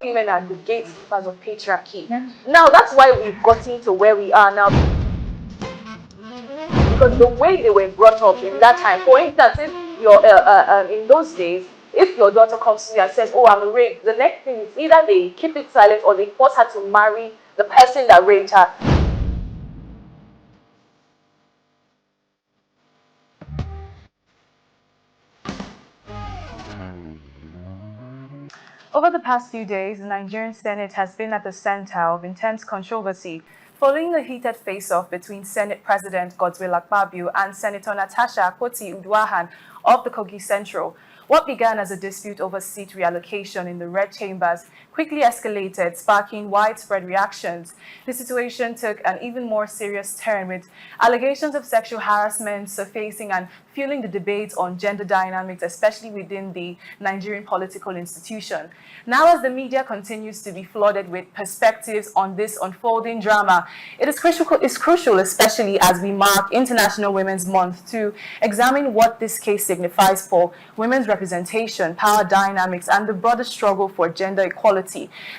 women are the gatekeepers of patriarchy. Now, that's why we've gotten to where we are now. Because the way they were brought up in that time, for instance, if you're, in those days, if your daughter comes to you and says, oh, I'm raped, the next thing is either they keep it silent or they force her to marry the person that raped her. Over the past few days, the Nigerian Senate has been at the center of intense controversy following the heated face-off between Senate President Godswill Akpabio and Senator Natasha akpoti-Uduaghan of the Kogi Central. What began as a dispute over seat reallocation in the red chambers quickly escalated, sparking widespread reactions. The situation took an even more serious turn, with allegations of sexual harassment surfacing and fueling the debate on gender dynamics, especially within the Nigerian political institution. Now, as the media continues to be flooded with perspectives on this unfolding drama, it's crucial, especially as we mark International Women's Month, to examine what this case signifies for women's representation, power dynamics, and the broader struggle for gender equality.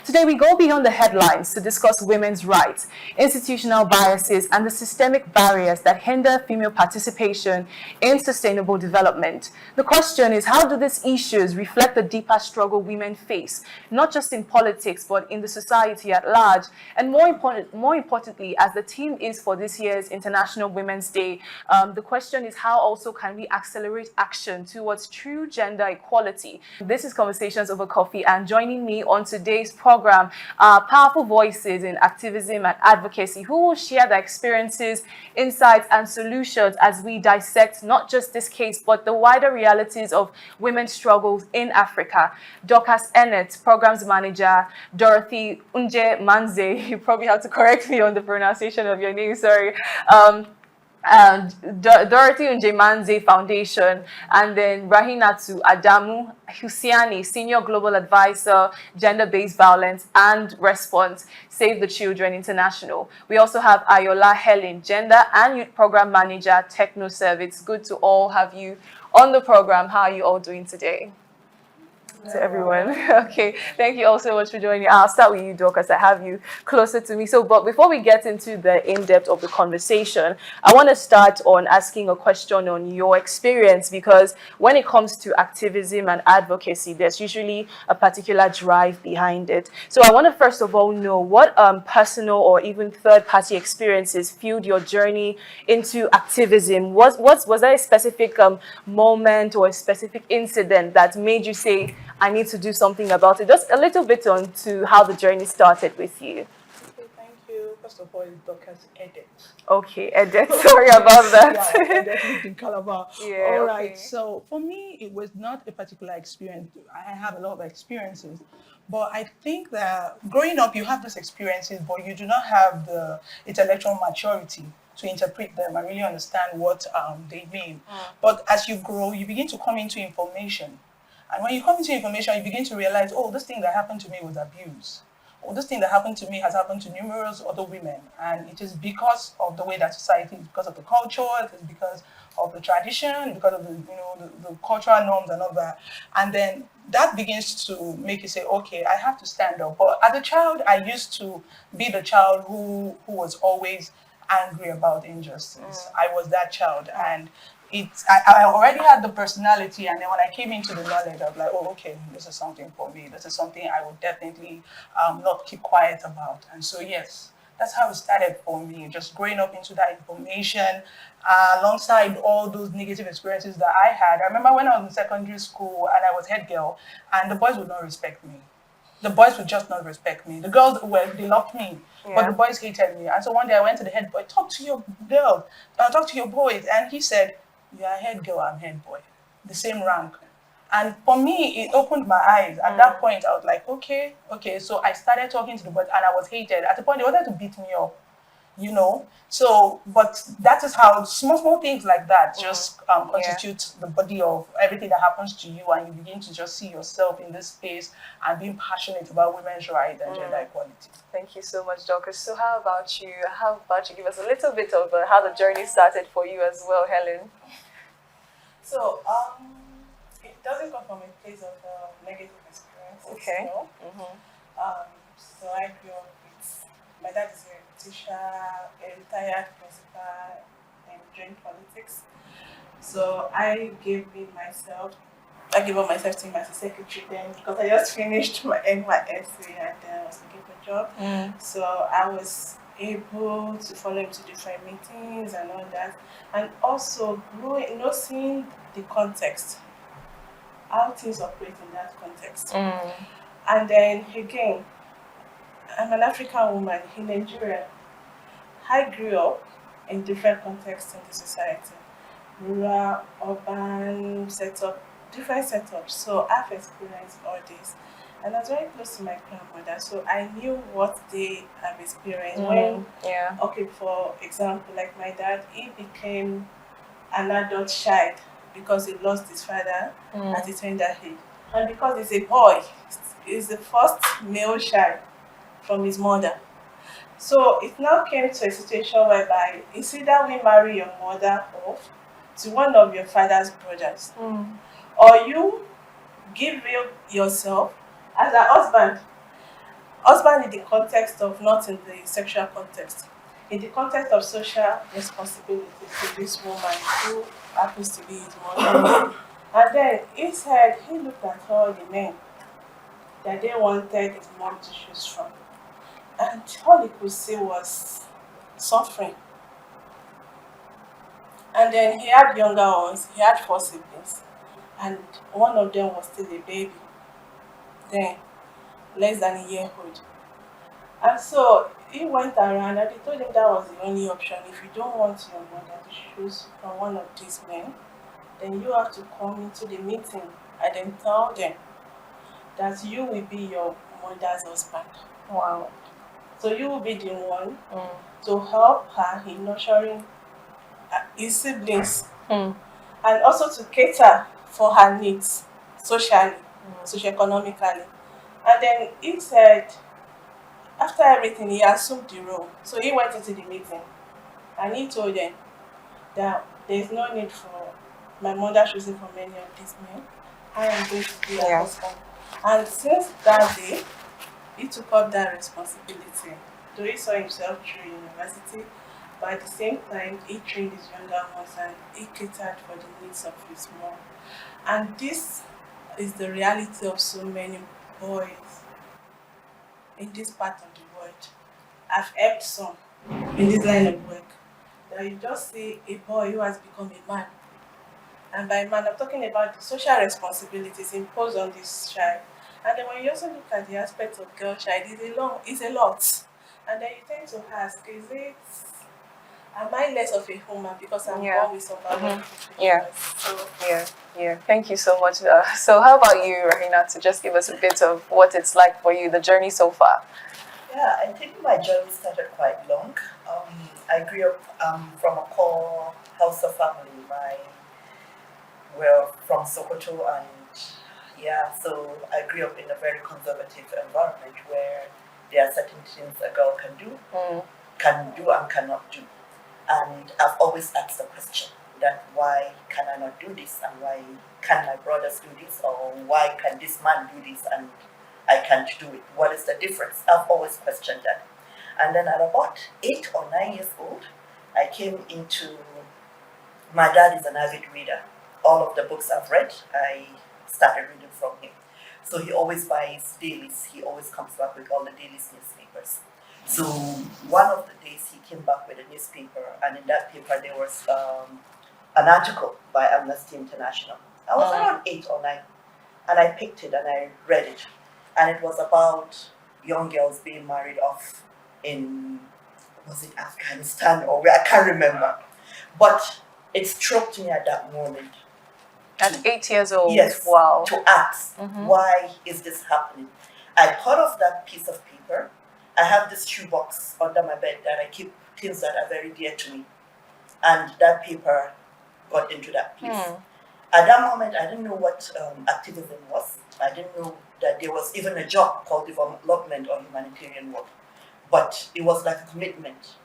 Today, we go beyond the headlines to discuss women's rights, institutional biases, and the systemic barriers that hinder female participation in sustainable development. The question is, how do these issues reflect the deeper struggle women face, not just in politics, but in the society at large? And more importantly, as the theme is for this year's International Women's Day, the question is, how also can we accelerate action towards true gender equality? This is Conversations Over Coffee, and joining me on today's program are powerful voices in activism and advocacy who will share their experiences, insights, and solutions as we dissect not just this case, but the wider realities of women's struggles in Africa. Dorcas Ennett, Programs Manager, Dorothy Unje Manze, you probably have to correct me on the pronunciation of your name, sorry, and Dorothy Unjemanze Foundation, and then Rahinatu Adamu Husiani, Senior Global Advisor, Gender-Based Violence and Response, Save the Children International. We also have Ayola Helen, Gender and Youth Program Manager, Techno Service. Good to all have you on the program. How are you all doing today? To everyone. Okay, thank you all so much for joining. I'll start with you, Dorcas. I have you closer to me. But before we get into the in-depth of the conversation, I want to start on asking a question on your experience, because when it comes to activism and advocacy, there's usually a particular drive behind it. So I want to first of all know what personal or even third-party experiences fueled your journey into activism. Was there a specific moment or a specific incident that made you say, I need to do something about it? Just a little bit on to how the journey started with you. Okay, thank you. First of all, it's Dorcas Edit. Okay, Edit. Sorry about that. Yeah, Edit in Calabar. Yeah, all okay. right. So for me, it was not a particular experience. I have a lot of experiences. But I think that growing up, you have those experiences, but you do not have the intellectual maturity to interpret them and really understand what they mean. But as you grow, you begin to come into information. And when you come into information, you begin to realize, oh, this thing that happened to me was abuse. Or this thing that happened to me has happened to numerous other women. And it is because of the way that society, because of the culture, it is because of the tradition, because of the cultural norms and all that. And then that begins to make you say, okay, I have to stand up. But as a child, I used to be the child who was always angry about injustice. I was that child. And I already had the personality, and then when I came into the knowledge, I was like, oh, okay, this is something for me. This is something I would definitely not keep quiet about. And so, yes, that's how it started for me, just growing up into that information, alongside all those negative experiences that I had. I remember when I was in secondary school and I was head girl, and the boys would not respect me. The boys would just not respect me. The girls, they loved me, but the boys hated me. And so one day I went to the head boy, talk to your girls, talk to your boys. And he said, you are head girl, I'm head boy. The same rank. And for me, it opened my eyes. At that point, I was like, okay. So I started talking to the boys, and I was hated. At the point, they wanted to beat me up, So, but that is how small things like that just constitute the body of everything that happens to you, and you begin to just see yourself in this space and being passionate about women's rights and gender equality. Thank you so much, Dorcas. So how about you? Give us a little bit of how the journey started for you as well, Helen. So, it doesn't come from a place of negative experiences. Okay. So I grew up with my dad is a teacher, a retired principal, and doing politics. So I gave up myself to him as a secretary then because I just finished my NYSC and then I was looking for a job. So I was able to follow him to different meetings and all that. And also growing, seeing the context, how things operate in that context. And then again, I'm an African woman in Nigeria. I grew up in different contexts in the society, rural, urban setup, different setups. So I've experienced all this. And I was very close to my grandmother, so I knew what they have experienced. When, Yeah. okay, for example, like my dad, he became an adult child because he lost his father at a tender age. And because he's a boy, he's the first male child from his mother. So it now came to a situation whereby it's either we marry your mother off to one of your father's brothers, or you give yourself as a husband. Husband in the context of not in the sexual context, in the context of social responsibility to this woman who happens to be his mother. And then he said he looked at all the men that they wanted his mom to choose from. And all he could see was suffering. And then he had younger ones, he had four siblings, and one of them was still a baby, then less than a year old. And so he went around and they told him that was the only option. If you don't want your mother to choose from one of these men, then you have to come into the meeting and then tell them that you will be your mother's husband. Wow. So you will be the one to help her in nurturing his siblings and also to cater for her needs socially, socioeconomically. And then he said, after everything, he assumed the role. So he went into the meeting and he told them that there is no need for my mother choosing from any of these men. I am going to be her Yeah. husband. And since that day, he took up that responsibility. Though he saw himself through university, but at the same time, he trained his younger ones and he catered for the needs of his mom. And this is the reality of so many boys in this part of the world. I've helped some in this line of work. That you just see a boy who has become a man. And by man, I'm talking about the social responsibilities imposed on this child. And then when you also look at the aspect of girl child, it's a lot. And then you tend to ask, am I less of a woman because I'm born with some biological Yeah. So Yeah. Thank you so much. So how about you, Rahina, to just give us a bit of what it's like for you, the journey so far? Yeah, I think my journey started quite long. I grew up from a core Hausa family. We're from Sokoto, and yeah, so I grew up in a very conservative environment where there are certain things a girl can do and cannot do. And I've always asked the question that why can I not do this, and why can my brothers do this, or why can this man do this and I can't do it? What is the difference? I've always questioned that. And then at about 8 or 9 years old, I came into, my dad is an avid reader. All of the books I've read, I started reading from him. So he always buys dailies. He always comes back with all the dailies newspapers. So one of the days he came back with a newspaper, and in that paper there was an article by Amnesty International. I was around 8 or 9, and I picked it and I read it. And it was about young girls being married off in, was it Afghanistan or where? I can't remember. But it struck me at that moment. At 8 years old? Yes. Wow. To ask, why is this happening? I thought of that piece of paper. I have this shoebox under my bed that I keep things that are very dear to me. And that paper got into that place. At that moment, I didn't know what activism was. I didn't know that there was even a job called development or humanitarian work. But it was like a commitment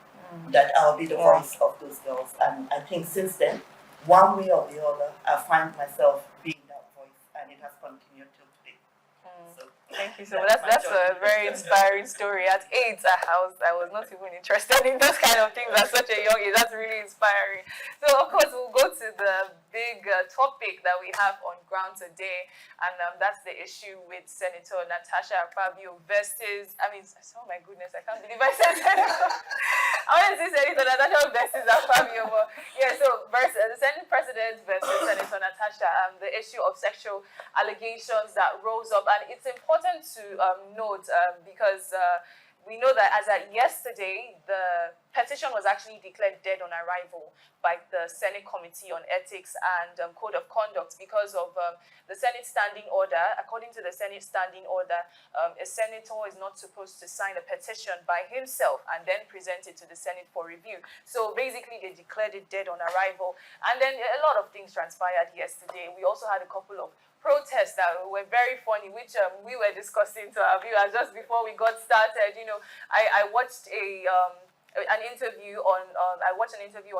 that I'll be the voice of those girls. And I think since then, one way or the other, I find myself being that voice, and it has continued till today. So. Thank you so much. That's a very inspiring story. At 8, I was not even interested in those kind of things at such a young age. That's really inspiring. So of course we'll go to the big topic that we have on ground today, and that's the issue with Senator Natasha Akpabio versus. Oh my goodness, I can't believe I said Senator. I want to say Senator Natasha versus Akpabio, but yeah. So versus the Senate President versus Senator Natasha, the issue of sexual allegations that rose up, and it's important to note because we know that as at yesterday, the petition was actually declared dead on arrival by the Senate Committee on Ethics and Code of Conduct because of the Senate Standing Order. According to the Senate Standing Order, a senator is not supposed to sign a petition by himself and then present it to the Senate for review. So basically, they declared it dead on arrival. And then a lot of things transpired yesterday. We also had a couple of protests that were very funny, which we were discussing to our viewers just before we got started. I watched an interview on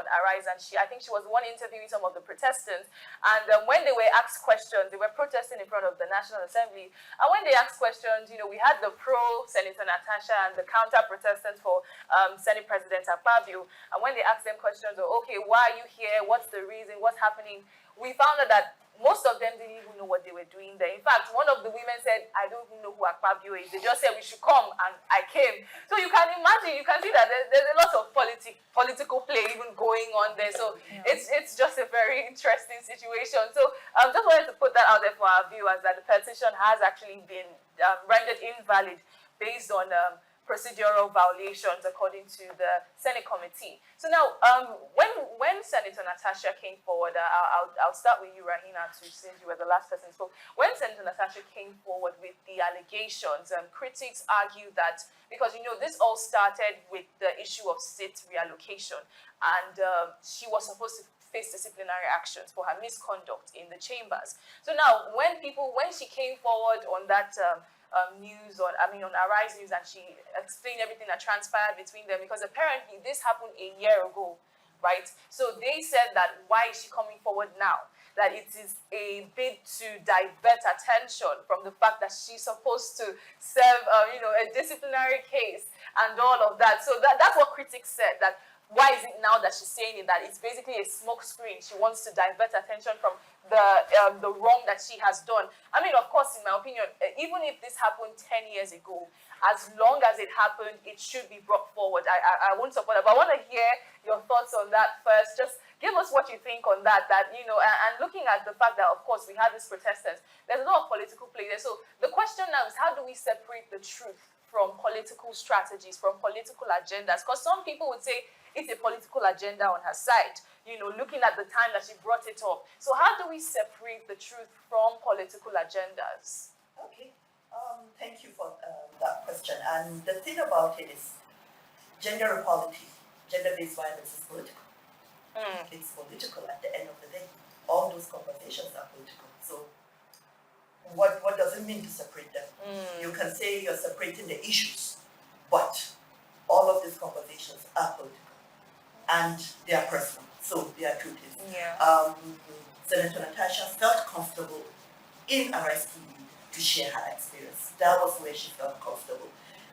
Arise, and I think she was the one interviewing some of the protestants. And when they were asked questions, they were protesting in front of the National Assembly. And when they asked questions, we had the pro Senator Natasha and the counter protestants for Senate President Akpabio. And when they asked them questions, okay, why are you here? What's the reason? What's happening? We found out that most of them didn't even know what they were doing there. In fact, one of the women said, I don't even know who Akpabio is. They just said we should come, and I came. So you can imagine, you can see that there's a lot of political play even going on there. So it's just a very interesting situation. So just wanted to put that out there for our viewers, that the petition has actually been rendered invalid based on procedural violations according to the Senate committee. So now, when Senator Natasha came forward, I'll start with you, Rahina, since you were the last person. So when Senator Natasha came forward with the allegations, critics argue that because this all started with the issue of seat reallocation, and she was supposed to face disciplinary actions for her misconduct in the chambers. So now, when she came forward on that news on Arise News, and she explained everything that transpired between them, because apparently this happened a year ago, right? So they said that why is she coming forward now? That it is a bid to divert attention from the fact that she's supposed to serve, a disciplinary case and all of that. So that's what critics said, that why is it now that she's saying it, that it's basically a smoke screen? She wants to divert attention from the wrong that she has done. Of course, in my opinion, even if this happened 10 years ago, as long as it happened, it should be brought forward. I won't support it, but I want to hear your thoughts on that first. Just give us what you think on that, and looking at the fact that, of course, we have these protesters, there's a lot of political play there. So the question now is, how do we separate the truth from political strategies, from political agendas? Because some people would say it's a political agenda on her side, looking at the time that she brought it up. So how do we separate the truth from political agendas? Okay. Thank you for that question. And the thing about it is, gender equality, gender-based violence is political. It's political at the end of the day. All those conversations are political. So what does it mean to separate them? You can say you're separating the issues, but all of these conversations are political. And they are personal, so they are truth. Senator Natasha felt comfortable in Arise TV to share her experience. That was where she felt comfortable.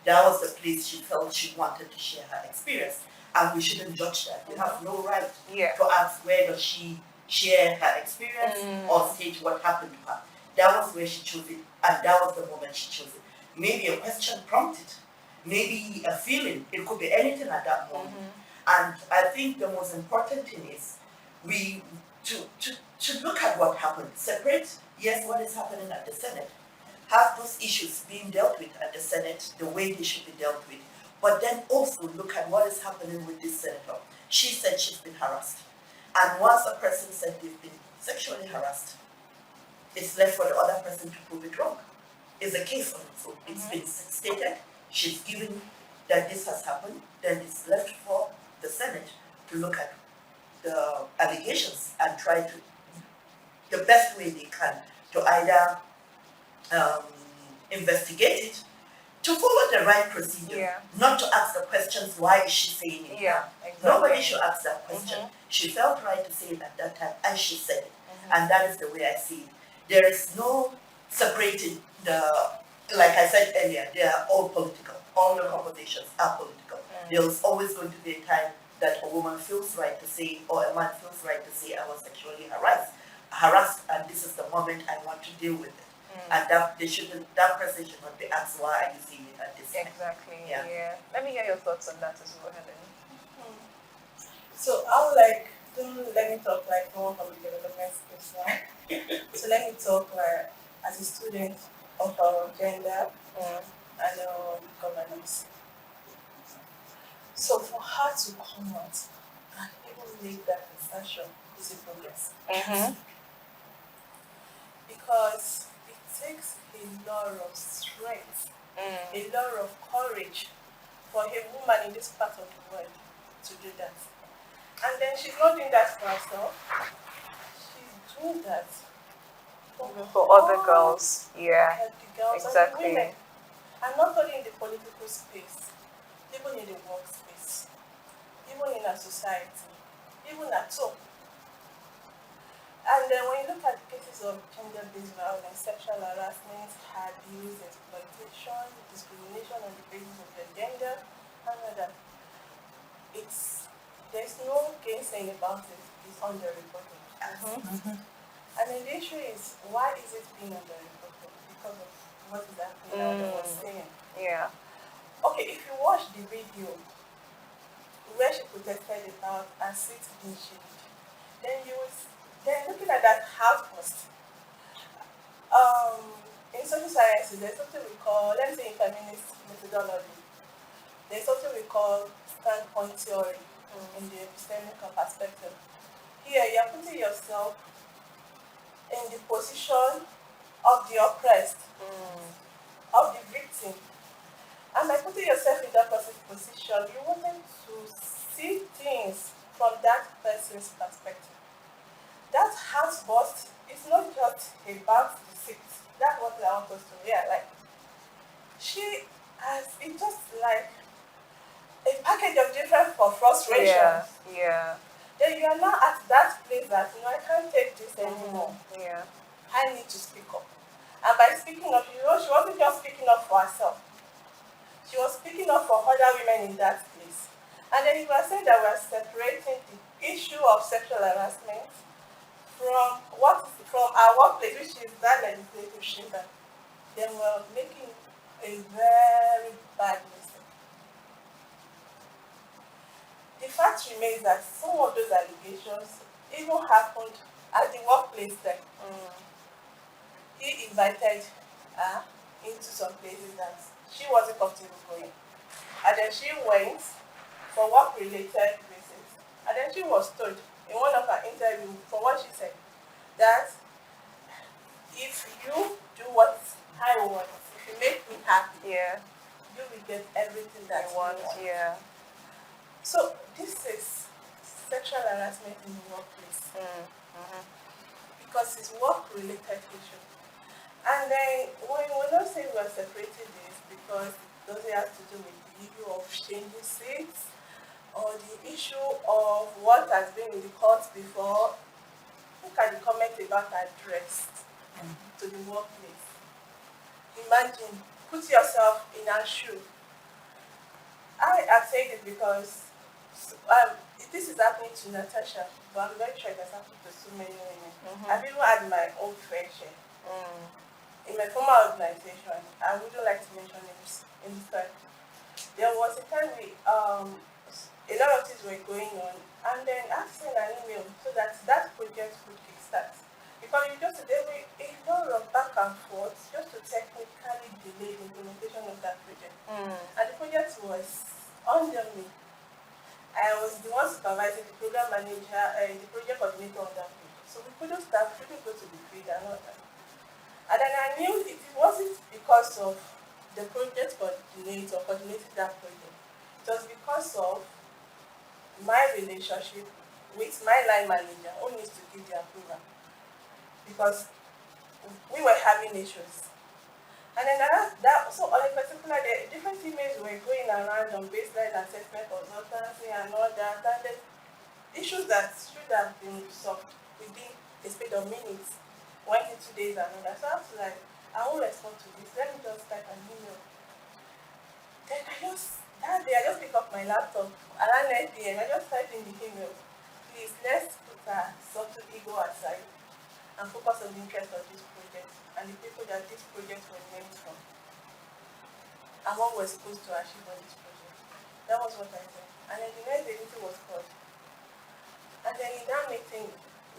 That was the place she felt she wanted to share her experience. And we shouldn't judge that. You have no right to ask where does she share her experience or state what happened to her. That was where she chose it, and that was the moment she chose it. Maybe a question prompted, maybe a feeling. It could be anything at that moment. And I think the most important thing is to look at what happened. Separate, yes, what is happening at the Senate. Have those issues being dealt with at the Senate the way they should be dealt with. But then also look at what is happening with this senator. She said she's been harassed. And once a person said they've been sexually harassed, it's left for the other person to prove it wrong. It's a case on it. So it's been stated, she's given that this has happened, then it's left for the Senate to look at the allegations and try to, the best way they can, to either investigate it, to follow the right procedure, not to ask the questions, why is she saying it? Exactly. Nobody should ask that question. She felt right to say it at that time, and she said it. And that is the way I see it. There is no separating the like I said earlier, they are all political. All the conversations are political. There's always going to be a time that a woman feels right to say, or a man feels right to say, I was sexually harassed, and this is the moment I want to deal with it. And that person should not be asked, why are you seeing it at this time? Exactly. Yeah. Let me hear your thoughts on that as well, Helen. So I would like, don't let me talk like more from the development space now. So let me talk like as a student of gender and governance. So for her to come out and even make that assertion is a progress. Because it takes a lot of strength, a lot of courage for a woman in this part of the world to do that. And then she's not doing that for herself, she's doing that for other girls. Yeah, the girls exactly. and the women. And not only in the political space, even in the workspace, even in our society, even at home. And then when you look at the cases of gender-based violence, sexual harassment, abuse, exploitation, discrimination on the basis of their gender, and all that, there's no gainsaying about it. It's underreported. And then the issue is, why is it being underreported? Because of what is happening now that we're seeing. Yeah. Okay, if you watch the video where she protested about her seat being shaved, then looking at that outpost, in social sciences, there's something we call, let's say in feminist methodology, there's something we call standpoint theory in the epistemic perspective. Here, you're putting yourself in the position of the oppressed, of the victim. And by putting yourself in that person's position, you wanted to see things from that person's perspective. That outburst is not just about the sex. That's what I want us to realize. She has, it's just like a package of different frustrations. Yeah. Then you are now at that place that, I can't take this anymore. Yeah. I need to speak up. And by speaking up, she wasn't just speaking up for herself. She was speaking up for other women in that place. And then you were saying that we're separating the issue of sexual harassment from our workplace, which is that legislative chamber. Then we're making a very bad mistake. The fact remains that some of those allegations even happened at the workplace there. He invited her into some places that she wasn't comfortable going. And then she went for work-related reasons. And then she was told in one of her interviews, for what she said, that if you do what I want, if you make me happy, you will get everything that you want. Yeah. So this is sexual harassment in the workplace. Because it's work-related issue. And then we're not saying we're separating this because it doesn't have to do with the issue of changing seats or the issue of what has been in the courts before. Look at the comment about her dress to the workplace. Imagine, put yourself in her shoe. I have said it because this is happening to Natasha, but I'm very sure it has happened to so many women. I've even had my own fair share. In my former organization, I wouldn't like to mention names in this time. There was a time a lot of things were going on, and then I sent an email so that project would kickstart. Because there were a lot of back and forth just to technically delay the implementation of that project. And the project was under me. I was the one supervising the program manager, the project coordinator on that project. So we couldn't start, we couldn't go to the field and all that. And then I knew it wasn't because of the project coordinator coordinating that project. It was because of my relationship with my line manager who needs to give the approval. Because we were having issues. And then so on a particular day, different emails were going around on baseline assessment, consultancy and all that. And then issues that should have been solved within a space of minutes went into days and all that. So I was like, I won't respond to this. Let me just type an email. Then that day, I just pick up my laptop. Around 9 p.m., I just type in the email. Please, let's put our subtle ego aside and focus on the interest of this project and the people that this project was named from and what we're supposed to achieve on this project. That was what I said. And then the next day, meeting was called. And then in that meeting,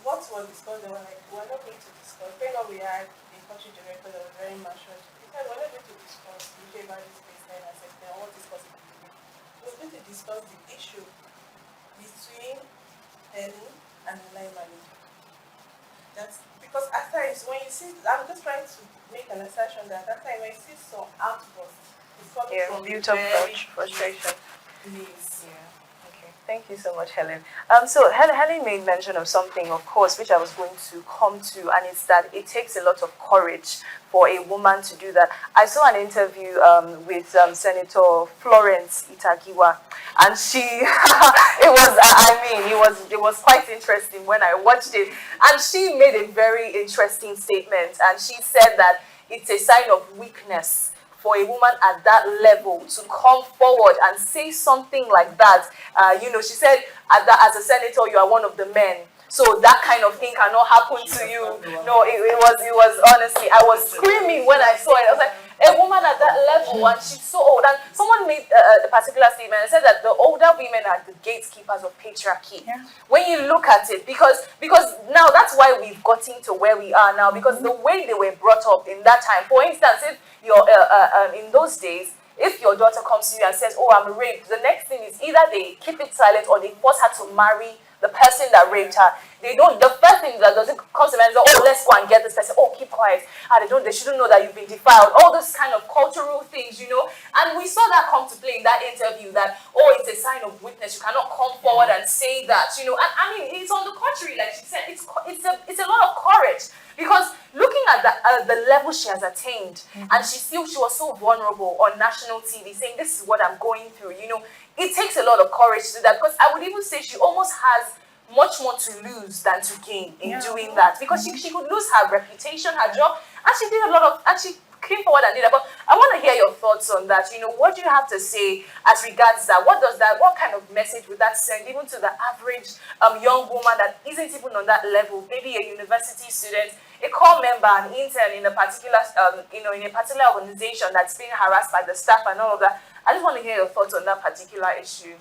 what was discussed, they were like, we're not going to discuss. Then we had the country director that was very mature. He said, we're not going to discuss the about this baseline assessment and what is possible to do. We're going to discuss the issue between Helen and the line manager. That's because at times when you see, I'm just trying to make an assertion that at times when you see some outbursts, it's coming from very frustration. Please. Yeah. Okay. Thank you so much, Helen. So Helen made mention of something, of course, which I was going to come to, and it's that it takes a lot of courage for a woman to do that. I saw an interview with Senator Florence Ita-Giwa, and she, it was quite interesting when I watched it, and she made a very interesting statement, and she said that it's a sign of weakness for a woman at that level to come forward and say something like that. She said, as a senator, you are one of the men. So that kind of thing cannot happen to you. No, it was honestly, I was screaming when I saw it. I was like, a woman at that level, and she's so old. And someone made a particular statement and said that the older women are the gatekeepers of patriarchy. Yeah. When you look at it, because now that's why we've gotten to where we are now, because the way they were brought up in that time. For instance, if you're in those days, if your daughter comes to you and says, "Oh, I'm raped," the next thing is either they keep it silent or they force her to marry the person that raped her. They don't. The first thing that doesn't come to mind is, "Oh, let's go and get this person." "Oh, keep quiet." They shouldn't know that you've been defiled. All those kind of cultural things, And we saw that come to play in that interview. That it's a sign of weakness. You cannot come forward and say that, And I mean, it's on the contrary, like she said, it's a lot of courage. Because looking at the level she has attained, and she was so vulnerable on national TV, saying this is what I'm going through, it takes a lot of courage to do that. Because I would even say she almost has much more to lose than to gain in doing that. Because she could lose her reputation, her job, and she did a lot of, and she came forward and did that. But I want to hear your thoughts on that. What do you have to say as regards that? What kind of message would that send even to the average young woman that isn't even on that level, maybe a university student, a core member, an intern in a particular, in a particular organization that's being harassed by the staff and all of that? I just want to hear your thoughts on that particular issue.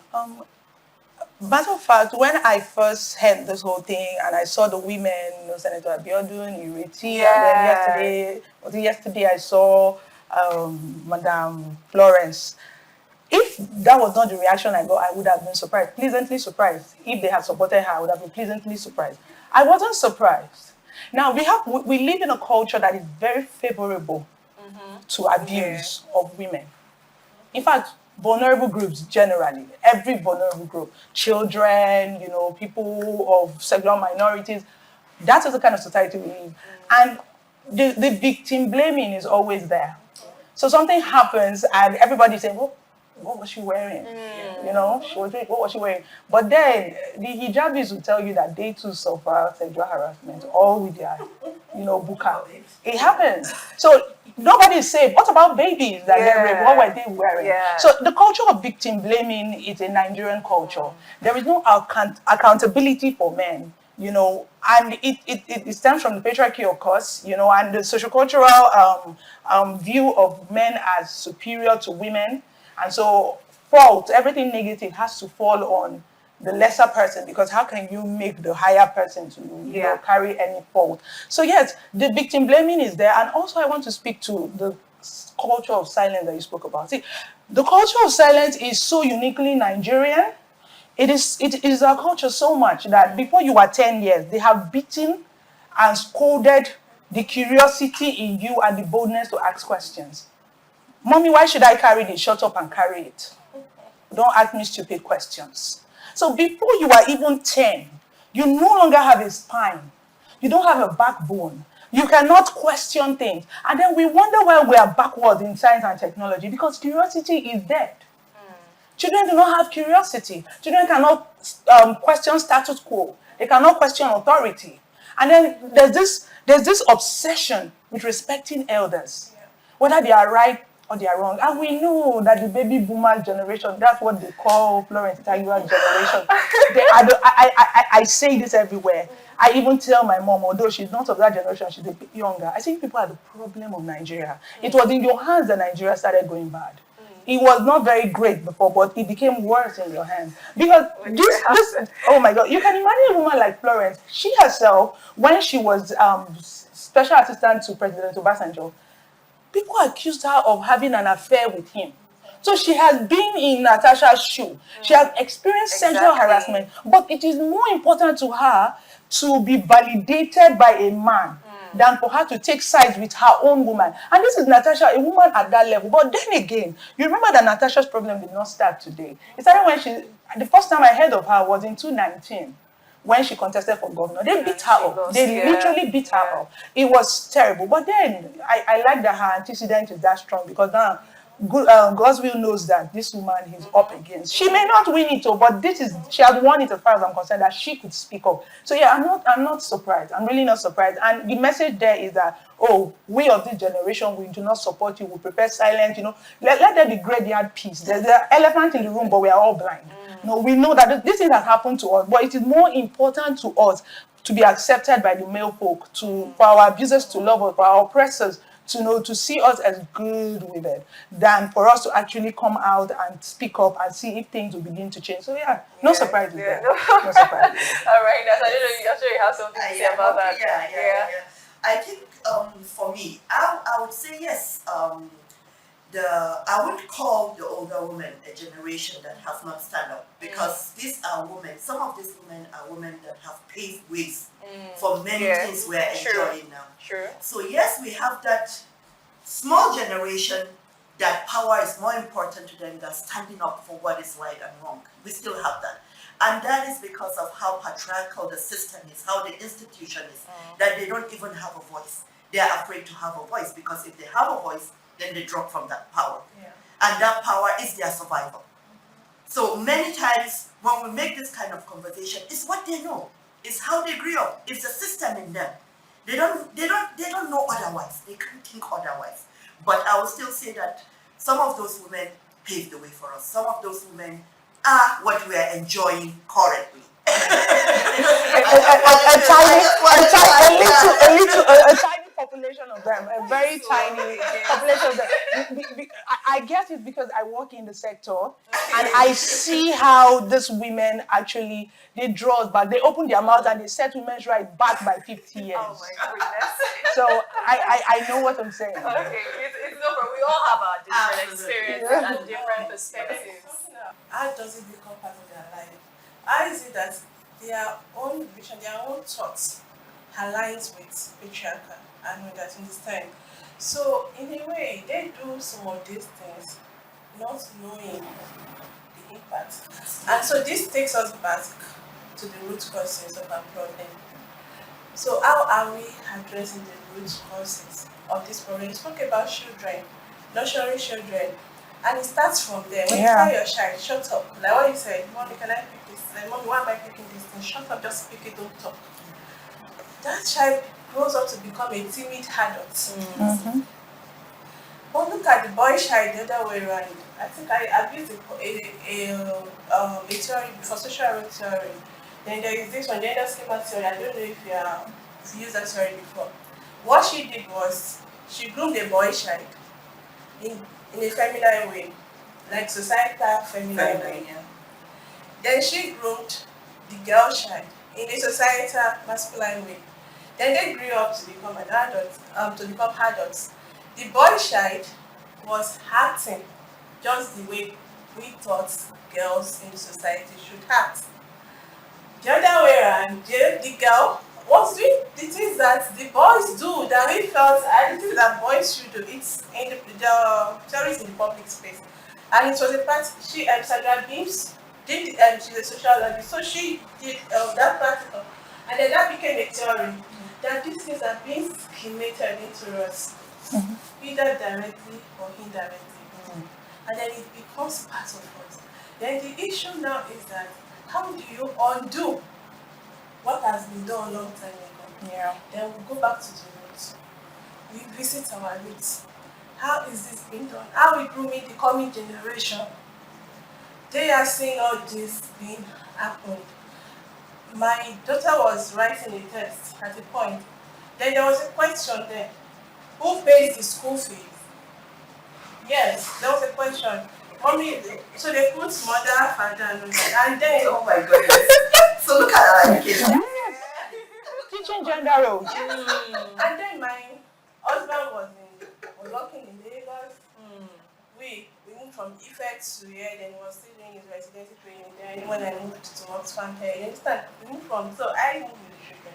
Matter of fact, when I first heard this whole thing and I saw the women, Senator Abiodun, Ireti, and then yesterday I saw Madam Florence. If that was not the reaction I got, I would have been surprised, pleasantly surprised. If they had supported her, I would have been pleasantly surprised. I wasn't surprised. Now, we live in a culture that is very favorable to abuse of women. In fact, vulnerable groups generally, every vulnerable group, children, people of sexual minorities, that is the kind of society we live. And the victim blaming is always there. So something happens and everybody says, "Well, what was she wearing?" What was she wearing? But then the hijabis will tell you that they too suffer sexual harassment, all with their, burqa. It happens. So nobody is safe. What about babies that get raped? What were they wearing? Yeah. So the culture of victim blaming is a Nigerian culture. There is no accountability for men. And it stems from the patriarchy, of course, and the sociocultural view of men as superior to women. And so everything negative has to fall on the lesser person, because how can you make the higher person to carry any fault? So yes, the victim blaming is there. And also I want to speak to the culture of silence that you spoke about. See, the culture of silence is so uniquely Nigerian. It is our culture so much that before you are 10 years, they have beaten and scolded the curiosity in you and the boldness to ask questions. "Mommy, why should I carry this? Shut up and carry it. Don't ask me stupid questions." So before you are even 10, you no longer have a spine. You don't have a backbone. You cannot question things. And then we wonder why we are backward in science and technology, because curiosity is dead. Children do not have curiosity. Children cannot question status quo. They cannot question authority. And then there's this obsession with respecting elders, whether they are right or they are wrong. And we know that the baby boomer generation, that's what they call Florence Ita-Giwa generation. I say this everywhere. I even tell my mom, although she's not of that generation, she's a bit younger, I think people are the problem of Nigeria. It was in your hands that Nigeria started going bad. It was not very great before, but it became worse in your hands. Because oh my God, you can imagine a woman like Florence. She herself, when she was special assistant to President Obasanjo, people accused her of having an affair with him. So she has been in Natasha's shoe. She has experienced sexual harassment, but it is more important to her to be validated by a man than for her to take sides with her own woman. And this is Natasha, a woman at that level. But then again, you remember that Natasha's problem did not start today. It started when the first time I heard of her was in 2019. When she contested for governor, they beat her up. They literally beat her up. It was terrible. But then I like that her antecedent is that strong, because now godswill knows that this woman is up against. She may not win it, but she has won it as far as I'm concerned, that she could speak up. So yeah, I'm not surprised. I'm really not surprised. And the message there is that, oh, we of this generation, we do not support you. We prefer silence. Let there be graveyard peace. There's an elephant in the room, but we are all blind. No, we know that this thing has happened to us, but it is more important to us to be accepted by the male folk, for our abusers to love us, for our oppressors to see us as good women, than for us to actually come out and speak up and see if things will begin to change. So yeah, no surprise there. No surprise. All right, Natasha, I'm sure you have something to say about that. Yeah. I think for me, I would say yes. I would call the older women a generation that has not stand up, because these are women. Some of these women are women that have paved ways for many things we're enjoying now. True. So yes, we have that small generation that power is more important to them than standing up for what is right and wrong. We still have that. And that is because of how patriarchal the system is, how the institution is, that they don't even have a voice. They are afraid to have a voice, because if they have a voice, then they drop from that power. And that power is their survival. So many times when we make this kind of conversation, it's what they know. It's how they grew up. It's the system in them. They don't know otherwise. They can't think otherwise. But I will still say that some of those women paved the way for us. Some of those women are what we are enjoying currently. A tiny population of them, a very tiny population of them. I guess it's because I work in the sector, and I see how these women actually, they draw us back. They open their mouth and they set women's rights back by 50 years. Oh my goodness. So I know what I'm saying. Okay, it's no problem. We all have our different experiences and different perspectives. How does it become part of their life? How is it that their own vision, their own thoughts aligns with patriarchal and with that understand? So in a way, they do some of these things not knowing the impact. And so this takes us back to the root causes of our problem. So how are we addressing the root causes of this problem? You spoke about children, nurturing children. And it starts from there. When you tell your child, shut up. Like what you said, Mommy, can I pick this? Like, Mommy, why am I picking this thing? Shut up, just pick it, don't talk. That child grows up to become a timid adult. But look at the boy child the other way around. I think I've used a theory before, social role theory. Then there is this one, gender schema theory. I don't know if you used that theory before. What she did was, she groomed a boy child in a feminine way, like societal feminine way. Then she groomed the girl child in a societal masculine way. Then they grew up to become an adult, to become adults. The boy child was acting just the way we thought girls in society should act. The other way around, the girl was doing the things that the boys do, that we felt are the things that boys should do. It's in the theories in the public space. And it was a part, Sandra Beams did, she's a sociologist, so she did that practical. And then that became a theory, that these things are being schemated into us, either directly or indirectly. And then it becomes part of us. Then the issue now is that, how do you undo what has been done a long time ago? Then we'll go back to the roots. we visit our roots. How is this being done? How we grooming the coming generation? They are seeing all this being happened. My daughter was writing a test at a point. Then there was a question there. Who pays the school fees? Yes, there was a question. Mommy, so they put mother, father, and then Oh my goodness. So look at our education. Teaching gender roles. and then my husband was working in Lagos. We moved from Ife to here, then he was still doing his residency training there. When I moved to Oxfam here, you understand? We moved from, so I moved with the children.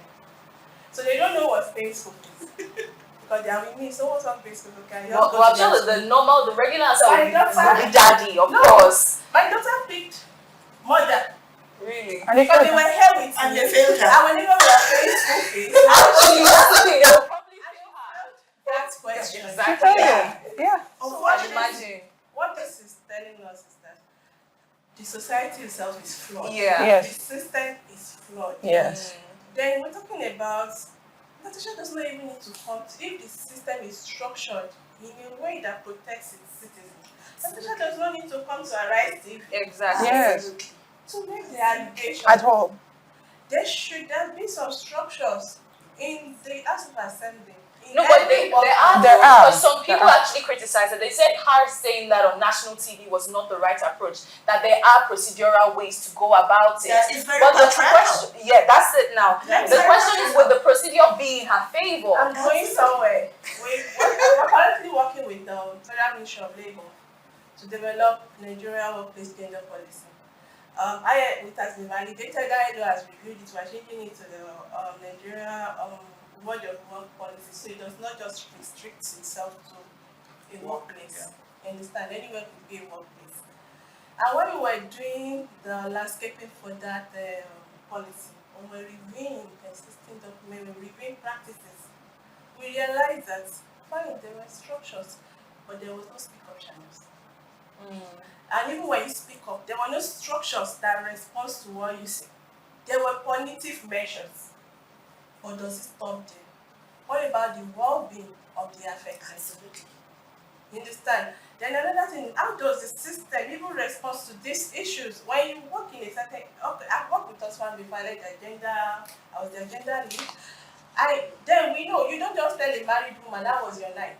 So they don't know what's paying school fees. Because they are with me, so what's on paying school fees? Well, I'm sure the regular answer My would daughter- be daddy, of No. course. My daughter picked mother. Really? And they Because they failed were here with And me. they failed her. And whenever we are paying school fees, Actually, that's the thing. They'll probably fail her. that question. Exactly. Yeah. So what this, Imagine. what this is telling us is that the society itself is flawed. Yeah. Yes. The system is flawed. Yes. Then we're talking about Natasha does not even need to come to, if the system is structured in a way that protects its citizens. Natasha does not need to come to Arise TV Exactly. Yes. to make the allegation. At home. There should be some structures in the House of Assembly. In No, but every there are, There though, are. because some people There are. actually criticized it. They said her saying that on national TV was not the right approach, that there are procedural ways to go about it. That is very But the patriarchal. question, yeah, that's it now. That's The very question is, would the procedure be in her favor? I'm going somewhere. I'm currently working with the Federal Ministry of Labour to develop Nigeria workplace gender policy. It has been validated, ILO has reviewed it, we're changing it to the Nigeria Word of Work policy, so it does not just restrict itself to a workplace. You understand? Anywhere could be a workplace. And when we were doing the landscaping for that policy, when we were reviewing existing documents, we were reviewing practices, we realized that fine, there were structures, but there was no speak-up channels. And even when you speak up, there were no structures that respond to what you say. There were punitive measures. But does it stop there? What about the well-being of the affected? Absolutely. You understand? Then another thing, how does the system even respond to these issues? When you work in a certain, I've worked with us one before, like I was the agenda lead. Then we know, you don't just tell a married woman that was your night.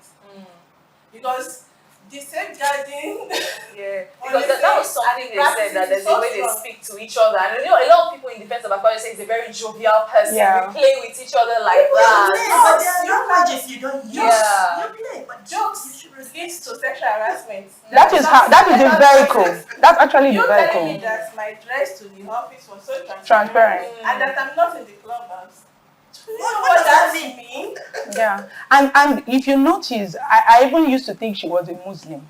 Because the safeguarding, Yeah, because that was something they said, that there's a way they speak to each other. And you know, a lot of people in defense of Akpabio say he's a very jovial person. Yeah. We play with each other like that. But there are languages you don't use. Yeah. You play, but jokes you should respect. leads to sexual harassment. That is the vehicle. That's actually You the telling me vehicle. that my dress to the office was so Transparent. and that I'm not in the clubhouse. Do you know What what does that that mean? Yeah. And if you notice, I even used to think she was a Muslim.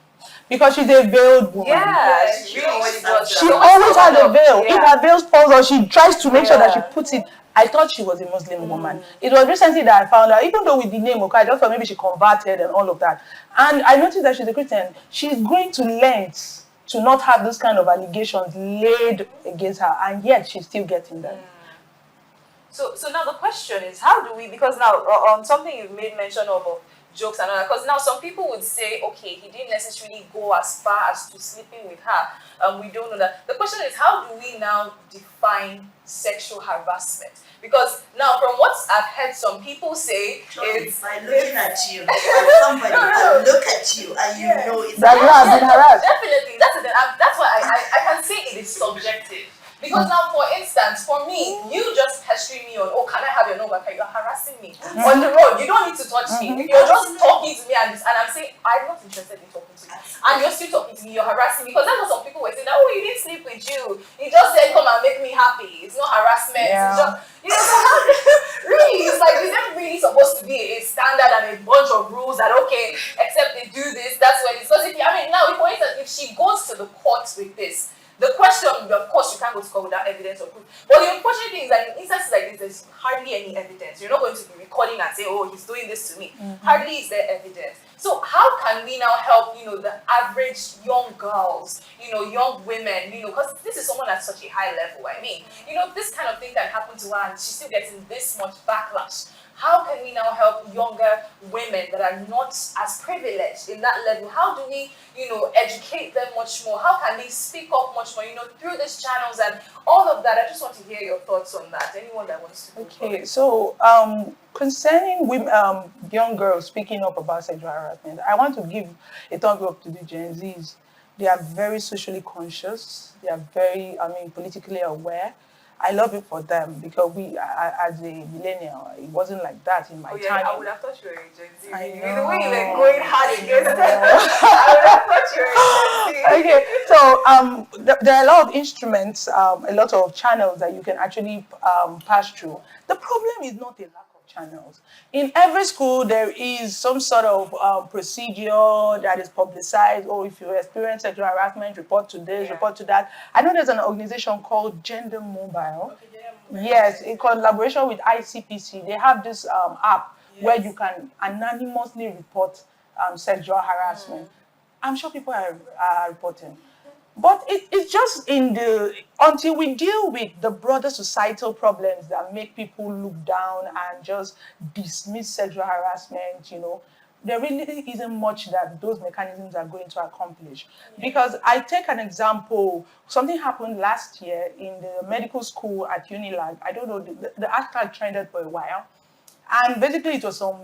Because she's a veiled woman. Yeah, She she really always does. She always has a veil. If her veil falls or she tries to make sure that she Yeah. puts it. I thought she was a Muslim woman. It was recently that I found out, even though with the name, okay, I just thought maybe she converted and all of that. And I noticed that she's a Christian. She's going to lengths to not have those kind of allegations laid against her, and yet she's still getting them. So now the question is, how do we, because now on something you've made mention of jokes and all that, because now some people would say, okay, he didn't necessarily go as far as to sleeping with her. We don't know that. The question is, how do we now define sexual harassment? Because now from what I've heard some people say, it's by looking at you, like somebody can look at you and you know it's That you have been harassed. Definitely, that's why I can say it is subjective. Because now, for instance, for me, you just pestering me on, oh, can I have your number? You're harassing me on the road. You don't need to touch me. You're just talking to me, and I'm saying, I'm not interested in talking to you. And you're still talking to me, you're harassing me. Because that's what some people were saying, oh, he didn't sleep with you. He just said, come and make me happy. It's not harassment. Yeah. It's just, you know, so how, really, it's like, is there really supposed to be a standard and a bunch of rules that, okay, except they do this, that's when it's, because if, I mean, now, for instance, if she goes to the courts with this, the question, of course, you can't go to court without evidence or proof. But the unfortunate thing is that in instances like this, there's hardly any evidence. You're not going to be recording and say, oh, he's doing this to me. Hardly is there evidence. So how can we now help, the average young girls, young women, because this is someone at such a high level. I mean, this kind of thing can happen to her and she's still getting this much backlash. how can we now help younger women that are not as privileged in that level? How do we, educate them much more? How can they speak up much more, through these channels and all of that? I just want to hear your thoughts on that. Anyone that wants to go Okay, first? so concerning women, young girls speaking up about sexual harassment, I want to give a thumbs up to the Gen Zs. They are very socially conscious. They are very, politically aware. I love it for them because as a millennial, it wasn't like that in my Oh yeah, time. I would have thought you were a Gen Z. I The way you were know. going hard against it, I would have thought you were a Gen Z. Okay, so there are a lot of instruments, a lot of channels that you can actually pass through. The problem is not a lack of channels. In every school, there is some sort of procedure that is publicized. Or if you experience sexual harassment, report to this, report to that. I know there's an organization called Gender Mobile. Yes, in collaboration with ICPC, they have this app where you can anonymously report sexual harassment. I'm sure people are reporting. But it's just until we deal with the broader societal problems that make people look down and just dismiss sexual harassment, there really isn't much that those mechanisms are going to accomplish. Because I take an example, something happened last year in the medical school at Unilag. I don't know, the hashtag trended for a while. And basically, it was some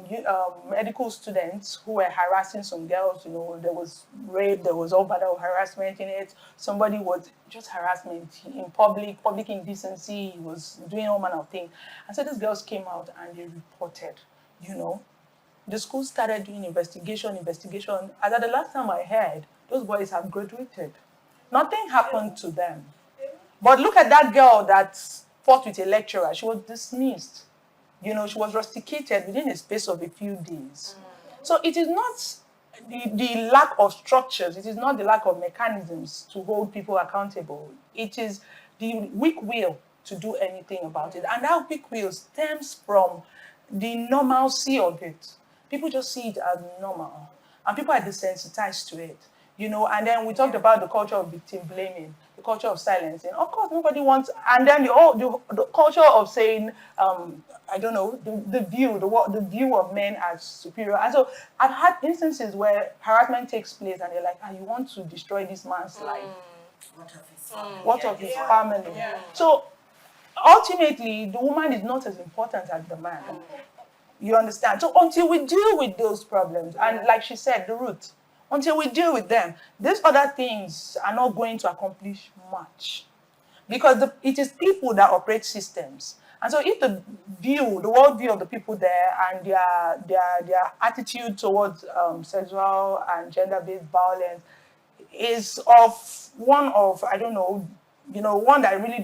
medical students who were harassing some girls. There was rape, there was all manner of harassment in it. Somebody was just harassment in public indecency. He was doing all manner of things. And so these girls came out and they reported, The school started doing investigation. As at the last time I heard, those boys have graduated. Nothing happened to them. But look at that girl that fought with a lecturer. She was dismissed. She was rusticated within a space of a few days. So it is not the lack of structures, it is not the lack of mechanisms to hold people accountable. It is the weak will to do anything about it. And that weak will stems from the normalcy of it. People just see it as normal. And people are desensitized to it. And then we talked about the culture of victim blaming, the culture of silencing. Of course, nobody wants, and then the culture of saying, I don't know, the view of men as superior. And so I've had instances where harassment takes place, and they're like, you want to destroy this man's life. What of his family? What of his family? So ultimately, the woman is not as important as the man. You understand? So until we deal with those problems, and like she said, the root, until we deal with them, these other things are not going to accomplish much. Because it is people that operate systems. And so if the worldview of the people there and their attitude towards sexual and gender-based violence is one that really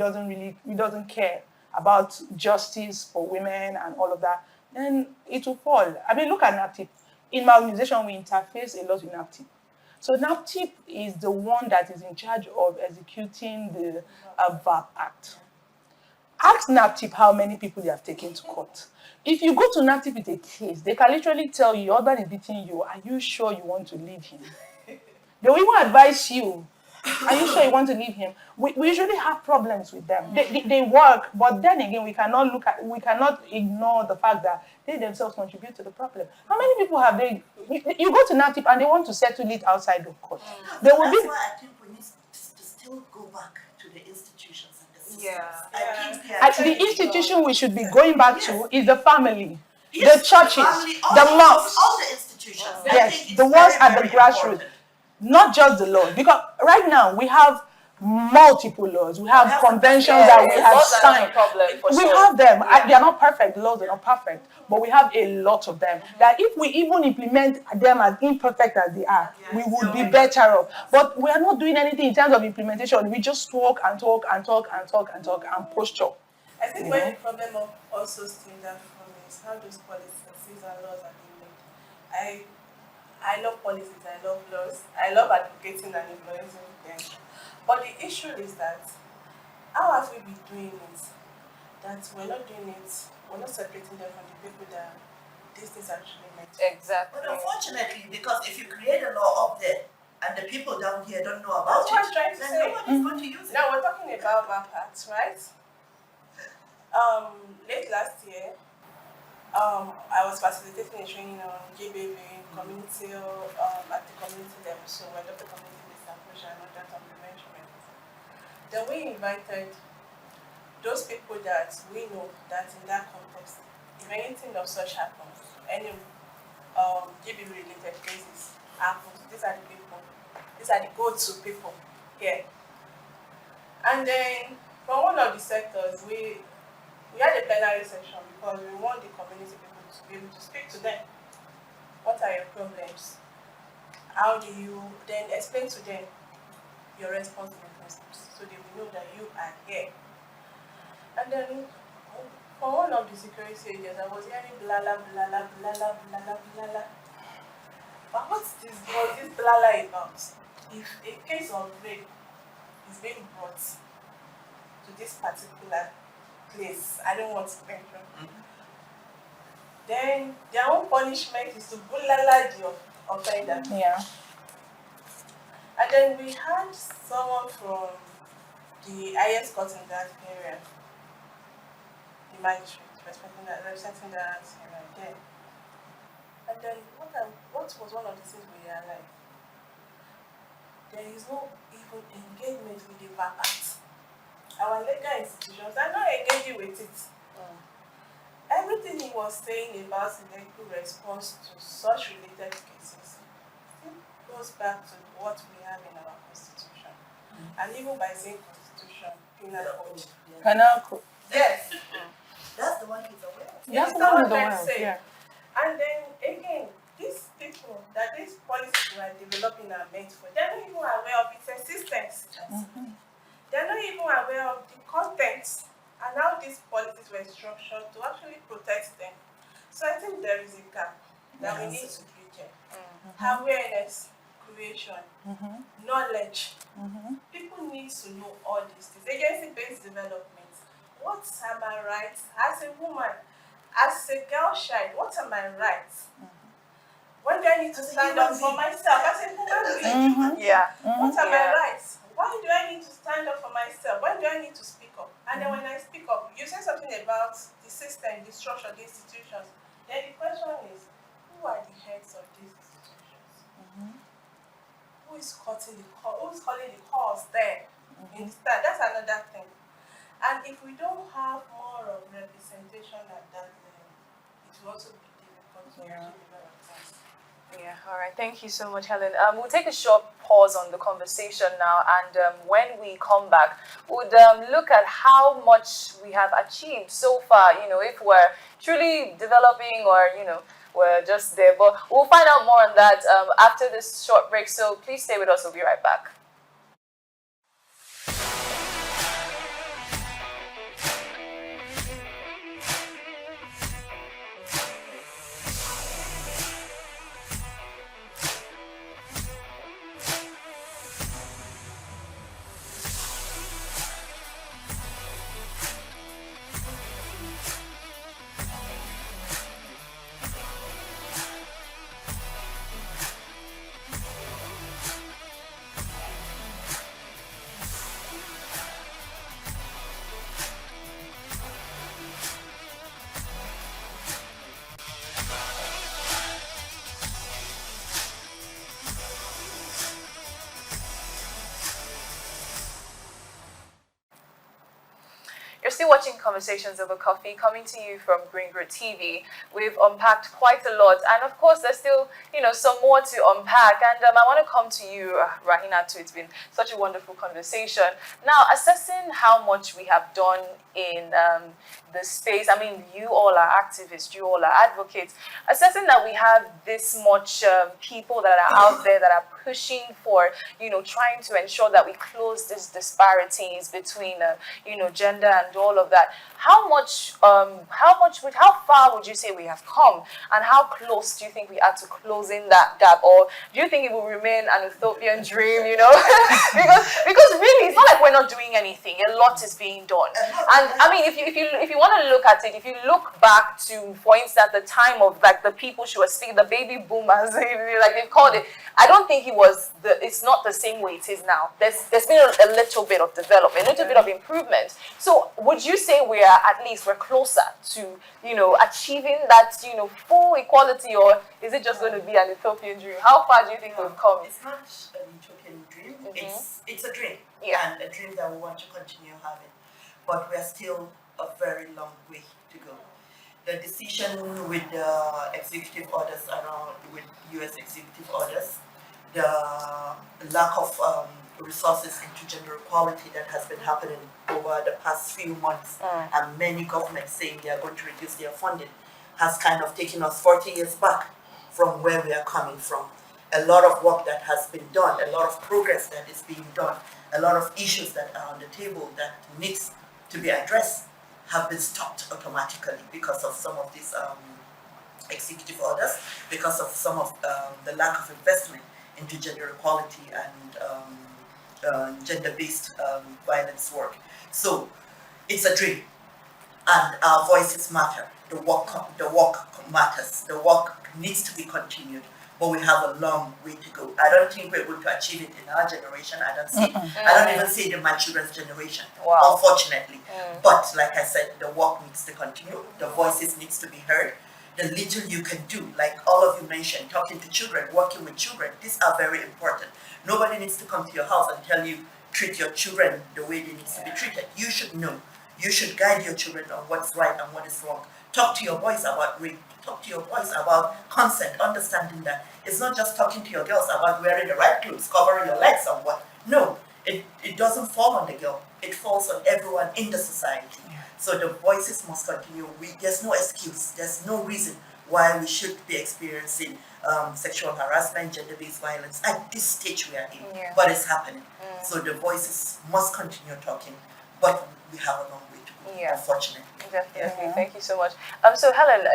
doesn't care about justice for women and all of that, then it will fall. Look at NAPTIP. In my organization, we interface a lot with NAPTIP. So NAPTIP is the one that is in charge of executing the VAP Act. Ask NAPTIP how many people they have taken to court. If you go to NAPTIP with a case, they can literally tell you, your husband is beating you, are you sure you want to leave him? They will even advise you, are you sure you want to leave him? We usually have problems with them. They work, but then again, we cannot ignore the fact that they themselves contribute to the problem. How many people have they? You go to NAPTIP and they want to settle it outside of court. That's why I think we need to still go back to the institutions and the systems. The institution we should be going back to is the family, Yes, the churches, the mosques. all the institutions. Yes, the ones at the grassroots. Not just the laws, because right now we have multiple laws. We have conventions that we have signed. We have them. They are not perfect. The laws are not perfect, but we have a lot of them. That if we even implement them as imperfect as they are, we would be better off. But we are not doing anything in terms of implementation. We just talk and posture. I think where the problem of also stems from is how those policies and laws are being made. I love policies, I love laws, I love advocating and influencing them. But the issue is that how have we been doing it? That we're not doing it, we're not separating them from the people that this is actually meant to. Exactly. But unfortunately, because if you create a law up there and the people down here don't know about That's what I'm trying to then say. nobody's going to use it. Now we're talking about VAP Act, right? Late last year, I was facilitating a training on GBV community at the community level, so we adopted community-based approach and other complementary. Then we invited those people that we know that in that context, if anything of such happens, any GBV related cases happens, these are the people, these are the go-to people here. And then from one of the sectors, we had a plenary session because we want the community people to be able to speak to them. What are your problems? How do you then explain to them your response mechanisms so they will know that you are here? And then for one of the security agents, I was hearing blala, blala, blala, blala, blala. But what's this blala about? If a case of rape is being brought to this particular place, I don't want to mention, then their own punishment is to bulala the offender. Yeah. And then we had someone from the highest court in that area, the magistrate, representing that area there. And then what was one of the things we realized? There is no even engagement with the VAPAT. Our legal institutions are not engaging with it. Everything he was saying about legal response to such related cases still goes back to what we have in our constitution. And even by saying constitution, penal code. Penal code. Yes. That's the one he's aware of. That's the the one one with the that world. say. Yeah. And then again, these people that these policies we are developing are meant for, they're not even aware of its existence. They're not even aware of the contents and how these policies were structured to actually protect them. So I think there is a gap that we need to bridge. Awareness, creation, knowledge. People need to know all these things. Agency-based development. What are my rights as a woman, as a girl child? What are my rights? When do I need to stand up for myself as a human being? Yeah. What are my rights? Why do I need to stand up for myself? When do I need to speak up? And then when I speak up, you say something about the system, the structure, the institutions. Then the question is, who are the heads of these institutions? Who is cutting the call? Who is calling the calls there? Understand? That's another thing. And if we don't have more of representation at that level, it will also be difficult to actually develop things. Yeah, all right. Thank you so much, Helen. We'll take a short pause on the conversation now, and when we come back, we'll look at how much we have achieved so far, if we're truly developing or, we're just there. But we'll find out more on that after this short break, so please stay with us. We'll be right back. You're still watching Conversations Over Coffee, coming to you from Greenwood TV. We've unpacked quite a lot, and of course, there's still, some more to unpack. And I want to come to you, Rahina, too. It's been such a wonderful conversation. Now, assessing how much we have done in the space. I mean, you all are activists, you all are advocates. Assessing that we have this much people that are out there that are pushing for, trying to ensure that we close these disparities between, gender and all of that. How far would you say we have come, and how close do you think we are to closing that gap, or do you think it will remain an utopian dream? because really, it's not like we're not doing anything. A lot is being done. And I mean, if you want to look at it, if you look back to, for instance, the time of like the people she was speaking, the baby boomers, like they've called it, I don't think it's not the same way it is now. There's been a little bit of development, a little bit of improvement. So would you say we're closer to, achieving that, full equality, or is it just going to be an utopian dream? How far do you think we've come? It's not an utopian dream. It's a dream, Yeah. and a dream that we want to continue having. But we're still a very long way to go. The decision with the executive orders around, with US executive orders, the lack of resources into gender equality that has been happening over the past few months, and many governments saying they are going to reduce their funding, has kind of taken us 40 years back from where we are coming from. A lot of work that has been done, a lot of progress that is being done, a lot of issues that are on the table that needs to be addressed have been stopped automatically because of some of these executive orders, because of some of the lack of investment into gender equality and gender-based violence work. So it's a dream, and our voices matter. The work matters. The work needs to be continued, but we have a long way to go. I don't think we're going to achieve it in our generation. I don't even see it in my children's generation, unfortunately. But like I said, the work needs to continue. The voices needs to be heard. The little you can do, like all of you mentioned, talking to children, working with children, these are very important. Nobody needs to come to your house and tell you, treat your children the way they need to be treated. You should know. You should guide your children on what's right and what is wrong. Talk to your boys about rape. Talk to your boys about consent, understanding that it's not just talking to your girls about wearing the right clothes, covering your legs and what. No, it doesn't fall on the girl. It falls on everyone in the society. So the voices must continue. There's no excuse. There's no reason why we should be experiencing sexual harassment, gender-based violence at this stage we are in. But it's happening. So the voices must continue talking. But we have a long way to go, unfortunately. Definitely. Thank you so much. So Helen,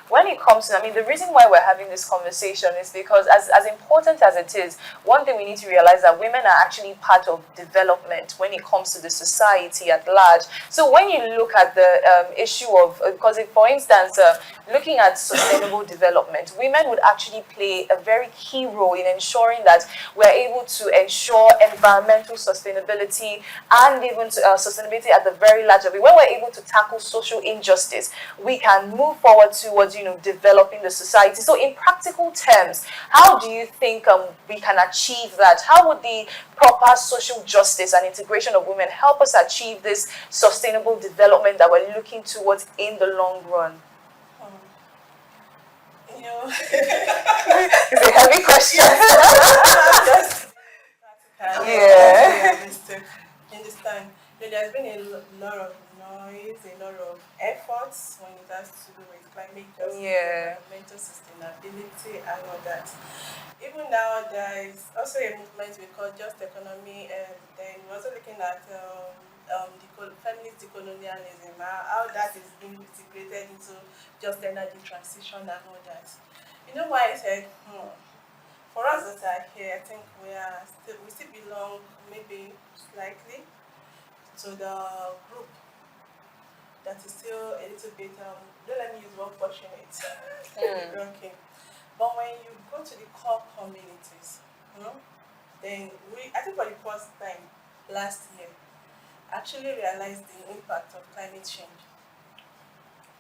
when it comes to, the reason why we're having this conversation is because as important as it is, one thing we need to realize that women are actually part of development when it comes to the society at large. So when you look at the issue of, because for instance, looking at sustainable development, women would actually play a very key role in ensuring that we're able to ensure environmental sustainability and even sustainability at the very large of it. When we're able to tackle social injustice, we can move forward towards, developing the society. So in practical terms, how do you think we can achieve that? How would the proper social justice and integration of women help us achieve this sustainable development that we're looking towards in the long run? It's a heavy question. Understand. There's been a lot of noise, a lot of efforts when it has to do with climate justice, environmental sustainability, and all that. Even now, there is also a movement we call Just Economy, and then we're also looking at feminist decolonialism, how that is being integrated into just energy transition and all that. You know why I said, for us that are here, I think we still belong maybe slightly to the group that is still a little bit, don't let me use one fortunate, okay. But when you go to the core communities, then I think for the first time last year, actually realized the impact of climate change.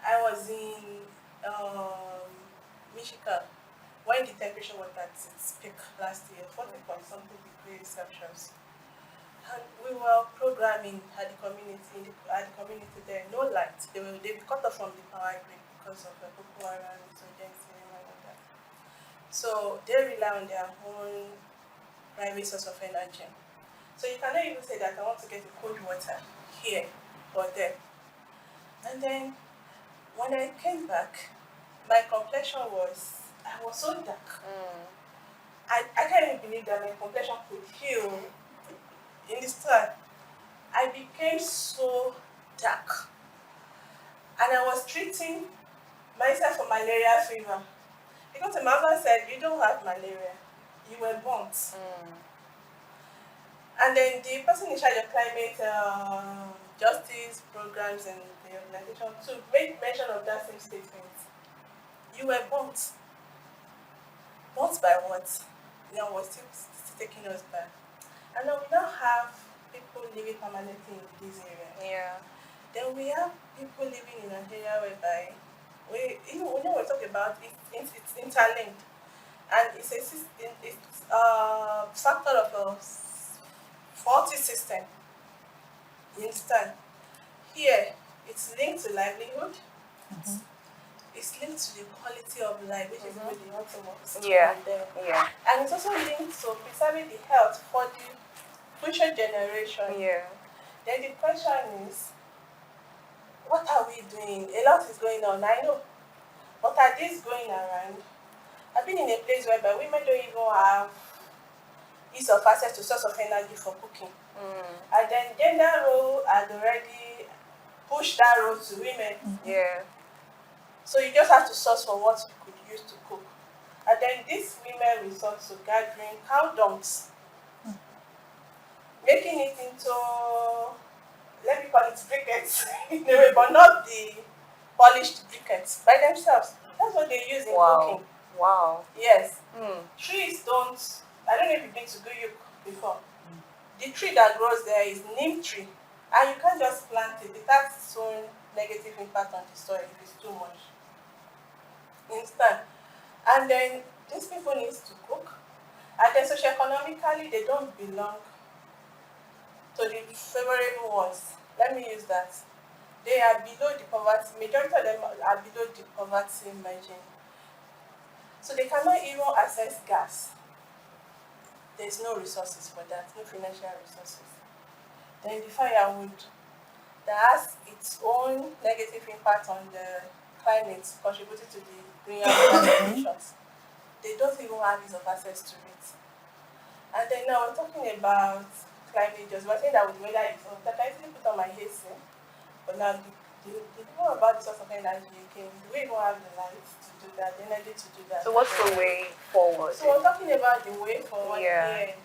I was in Michigan when the temperature was at its peak last year, 40-point-something degrees Celsius. And we were programming at the community there, no light. They were cut off from the power grid because of the Boko Haram insurgency and all of that. So they rely on their own primary source of energy. So you cannot even say that I want to get the cold water here or there. And then when I came back, my complexion I was so dark. I can't even believe that my complexion could heal in this time. I became so dark. And I was treating myself for malaria fever. Because my mother said, you don't have malaria, you were burnt. And And then the person in charge of climate justice programs and the organization to make mention of that same statement. You were burnt. Burnt by what? Now we're still taking us back. And then we now have people living permanently in this area. Yeah. Then we have people living in an area whereby we're talking about it's interlinked, and it's a factor of a faulty system. You understand? Here, it's linked to livelihood. It's linked to the quality of life, which is really the ultimate. Yeah. And and it's also linked to preserving the health for the future generation. Yeah. Then the question is, what are we doing? A lot is going on, I know. But are these going around? I've been in a place whereby women don't even have ease of access to source of energy for cooking. And then gender role had already pushed that role to women. Yeah. So you just have to source for what you could use to cook. And then these women resort to gathering cow dungs, making it into, let me call it briquettes in a way, but not the polished briquettes by themselves. That's what they use in cooking. Wow. Yes. Trees don't, I don't know if you've been to Guyuk before. The tree that grows there is neem tree. And you can't just plant it. It has its own negative impact on the soil if it's too much. You understand? And then these people need to cook. And then socioeconomically, they don't belong to the favorable ones. Let me use that. They are below the poverty, majority of them are below the poverty margin. So they cannot even access gas. There's no resources for that, no financial resources. Then the firewood, that has its own negative impact on the climate, contributing to the greenhouse gas emissions. They don't even have ease of access to it. And then now we're talking about climate justice. We're saying that with weather is on. That I actually put on my AC, but now the people about the source of energy again, do we even have the lights to do that, the energy to do that? So what's the way forward? So we're talking about the way forward Yeah. here.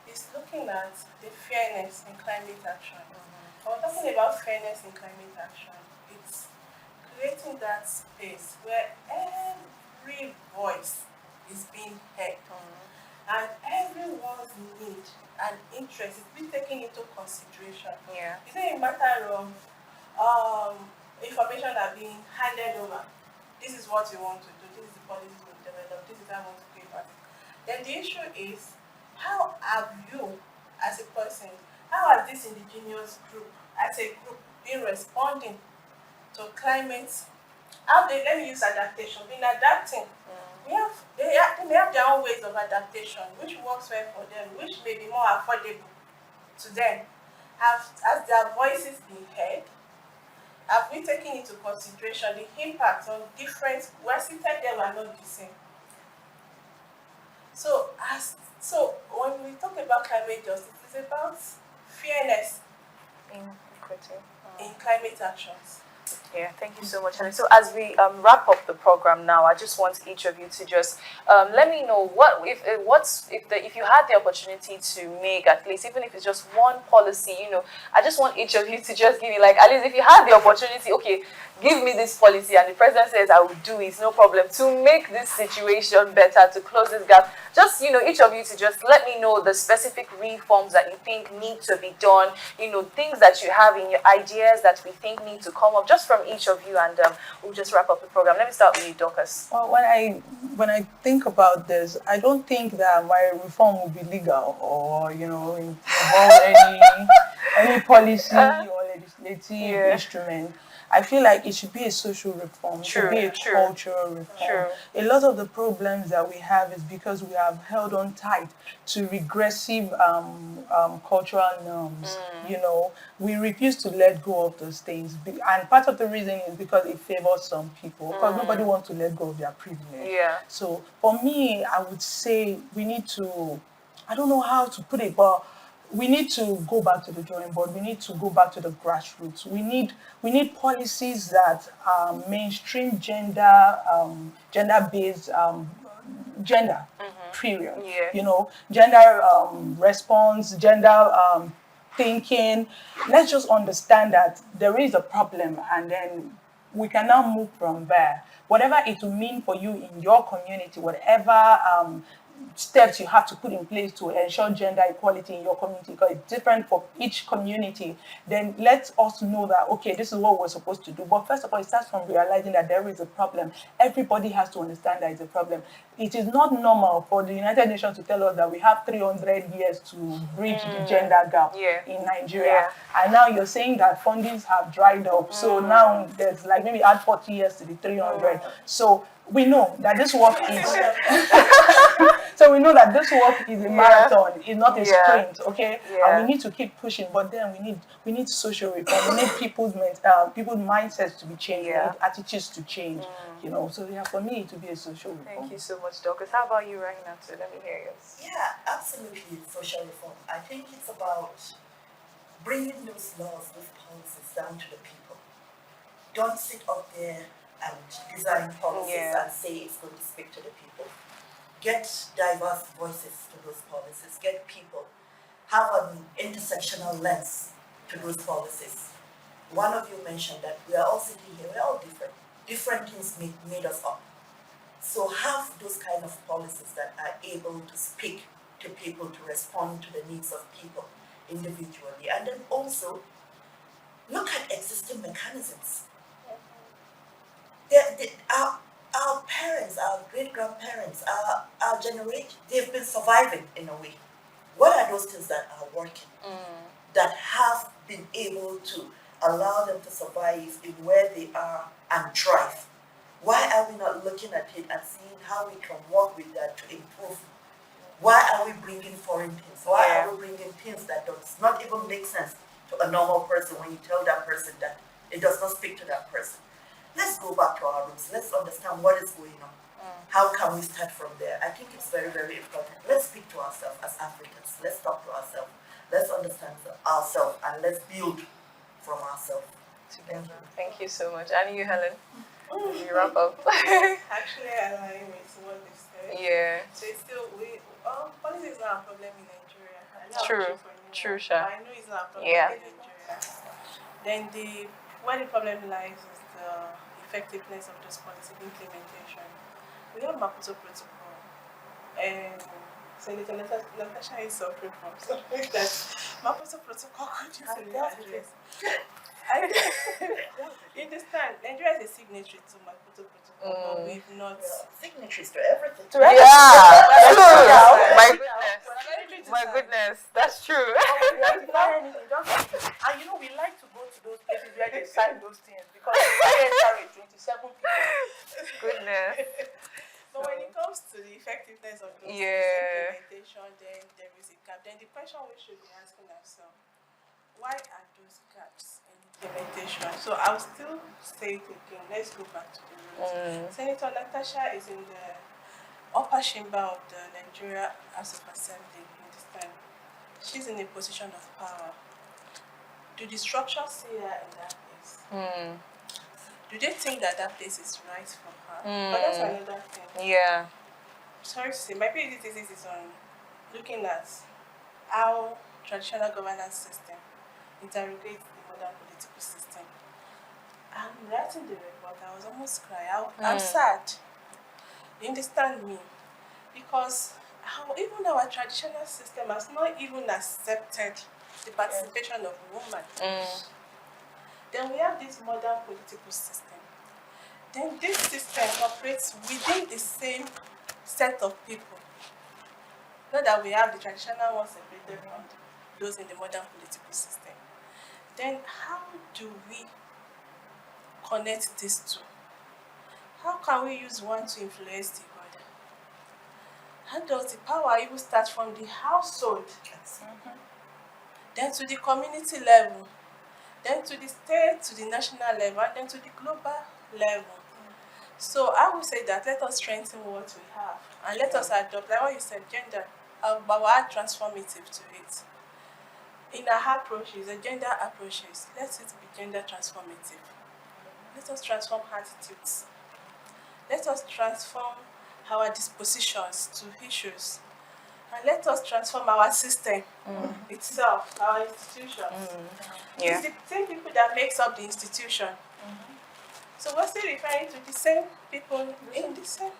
It's looking at the fairness in climate action. When we're talking about fairness in climate action, it's creating that space where every voice is being heard. And everyone's need and interest is being taken into consideration. Yeah. It's not a matter of information that being handed over. This is what we want to do. This is the policy we develop. This is how we want to create it. Then the issue is, how have you, as a person, how has this indigenous group, as a group, been responding to climate? How they, let me use adaptation, been adapting. They may have their own ways of adaptation, which works well for them, which may be more affordable to them. Has their voices been heard? Have we taken into consideration the impact on different, we're seated there, we're not the same. So when we talk about climate justice, it's about fairness in climate actions. Yeah, thank you so much. And so as we wrap up the program now, I just want each of you to just let me know if you had the opportunity to make, at least even if it's just one policy, I just want each of you to just give me, like, at least if you had the opportunity, okay, give me this policy and the president says I will do it, no problem, to make this situation better, to close this gap. Just, each of you to just let me know the specific reforms that you think need to be done, things that you have in your ideas that we think need to come up, just from each of you, and we'll just wrap up the program. Let me start with you, Dorcas. Well, when I think about this, I don't think that my reform will be legal or involve any policy or legislative instrument. I feel like it should be a social reform. It should be a cultural reform. A lot of the problems that we have is because we have held on tight to regressive cultural norms. We refuse to let go of those things. And part of the reason is because it favors some people. Because nobody wants to let go of their privilege. Yeah. So for me, I would say we need to, I don't know how to put it, but we need to go back to the drawing board. We need to go back to the grassroots. We need policies that mainstream gender-based gender, period. Yeah. You know, gender response, gender thinking. Let's just understand that there is a problem, and then we can now move from there. Whatever it will mean for you in your community, whatever steps you have to put in place to ensure gender equality in your community, because it's different for each community, then let us know that, okay, this is what we're supposed to do. But first of all, it starts from realizing that there is a problem. Everybody has to understand that it's a problem. It is not normal for the United Nations to tell us that we have 300 years to bridge the gender gap in Nigeria. And now you're saying that fundings have dried up. So now there's like maybe add 40 years to the 300. So we know that this work is so we know that this work is a marathon, it's not a sprint, okay? And we need to keep pushing, but then we need social reform. We need people's mindsets to be changed, we need attitudes to change, you know. So yeah, for me it would be a social reform. Thank you so much, Dorcas. How about you, Reignited? Let me hear yours. Yeah, absolutely, social reform. I think it's about bringing those laws, those policies down to the people. Don't sit up there and design policies and say it's going to speak to the people. Get diverse voices to those policies. Get people. Have an intersectional lens to those policies. One of you mentioned that we are all sitting here, we're all different. Different things made us up. So have those kind of policies that are able to speak to people, to respond to the needs of people individually. And then also, look at existing mechanisms. Our parents, our great-grandparents, our generation, they've been surviving in a way. What are those things that are working, that have been able to allow them to survive in where they are and thrive? Why are we not looking at it and seeing how we can work with that to improve? Why are we bringing foreign things? Why are we bringing things that does not even make sense to a normal person when you tell that person that it does not speak to that person? Let's go back to our roots. Let's understand what is going on. How can we start from there? I think it's very, very important. Let's speak to ourselves as Africans. Let's talk to ourselves. Let's understand ourselves and let's build from ourselves. Thank you so much. And you, Helen? You wrap up. Actually, I align with what they said. Yeah. So it's still, politics is not a problem in Nigeria. True, Sha. I know it's not a problem in Nigeria. Then where the problem lies is the effectiveness of those policy implementation. We have Maputo Protocol, and Senator Natasha is suffering from something that Maputo Protocol could easily address. You understand? Nigeria is a signatory to Maputo Protocol, but we've not signatories to everything. That's true. My goodness, that's true. And you know, we like to go to those places where they sign those things because they carry 27 people. Goodness. But when it comes to the effectiveness of those implementation, then there is a gap. Then the question we should be asking ourselves, why are those gaps in implementation? So I'll still say it again. Let's go back to the roots. Senator Natasha is in the upper chamber of the Nigeria House of Assembly. You understand? She's in a position of power. Do the structures see her in that place? Do they think that place is right for her? But that's another thing. Yeah. Sorry to say, my PhD thesis is on looking at how traditional governance system interrogates the modern political system. I'm writing the report, I was almost crying. I'm sad. You understand me? Because even our traditional system has not even accepted the participation of women. Then we have this modern political system. Then this system operates within the same set of people. Not that we have the traditional ones separated from those in the modern political system. Then how do we connect these two? How can we use one to influence the other? How does the power even start from the household? Then to the community level, then to the state, to the national level, and then to the global level. So I would say that let us strengthen what we have and let us adopt, like what you said, gender, but add transformative to it. In our approaches, the gender approaches, let it be gender transformative. Let us transform attitudes. Let us transform our dispositions to issues. And let us transform our system itself, our institutions. Yeah. It's the same people that makes up the institution. So we're still referring to the same people in the same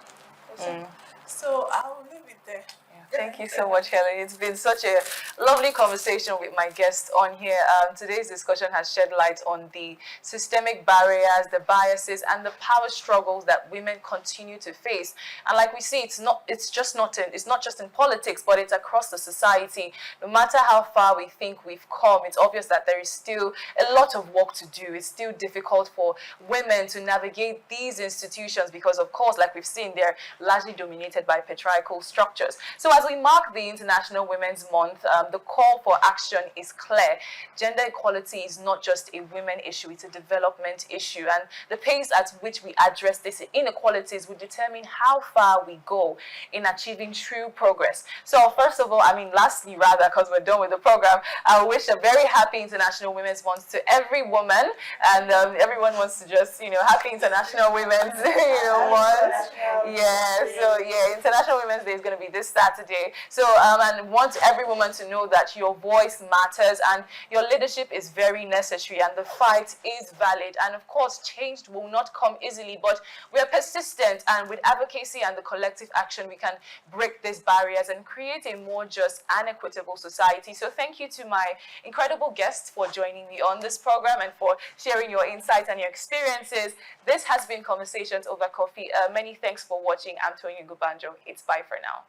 person. So I will leave it there. Thank you so much, Helen. It's been such a lovely conversation with my guests on here. Today's discussion has shed light on the systemic barriers, the biases, and the power struggles that women continue to face. And like we see, it's not just in politics, but it's across the society. No matter how far we think we've come, it's obvious that there is still a lot of work to do. It's still difficult for women to navigate these institutions because, of course, like we've seen, they're largely dominated by patriarchal structures. So as we mark the International Women's Month, the call for action is clear. Gender equality is not just a women issue, it's a development issue. And the pace at which we address these inequalities will determine how far we go in achieving true progress. So first of all, lastly rather, because we're done with the program, I wish a very happy International Women's Month to every woman. And everyone wants to just, happy International Women's Month. Yeah, International Women's Day is going to be this Saturday. So, and want every woman to know that your voice matters and your leadership is very necessary and the fight is valid. And of course, change will not come easily, but we are persistent, and with advocacy and the collective action, we can break these barriers and create a more just and equitable society. So thank you to my incredible guests for joining me on this program and for sharing your insights and your experiences. This has been Conversations Over Coffee. Many thanks for watching. I'm Tony Gubanjo. It's bye for now.